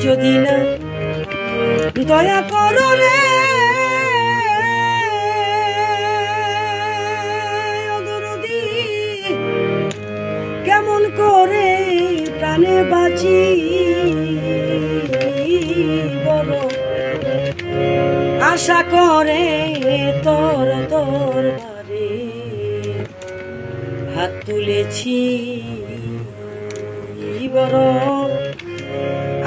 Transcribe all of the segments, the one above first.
যদি না দয়া করো রে দরদি, কেমন করে প্রাণে বাঁচি, বড় আশা করে তোর দরবারে হাত তুলেছি, বড়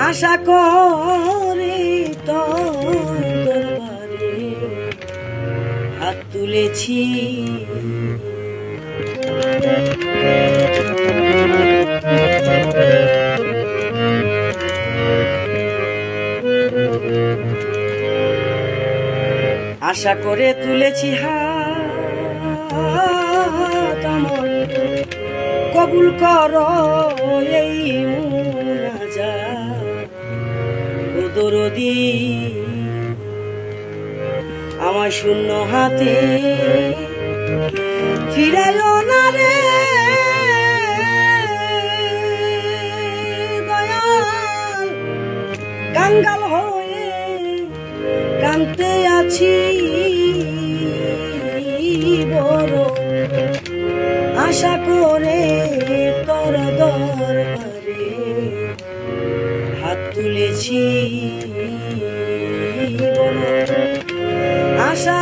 আশা করে তোর দরবারে হাত তুলেছি। আশা করে তুলেছি হাত, আমার কবুল করো এই মুনাজাত। ও দরদি, আমার শূন্য হাতে ফিরাইও না রে দয়াল, কাঙ্গাল হয়ে কাঁদতে আছি, বড় আশা করে তোর দরবারে হাত তুলেছি, বড় আশা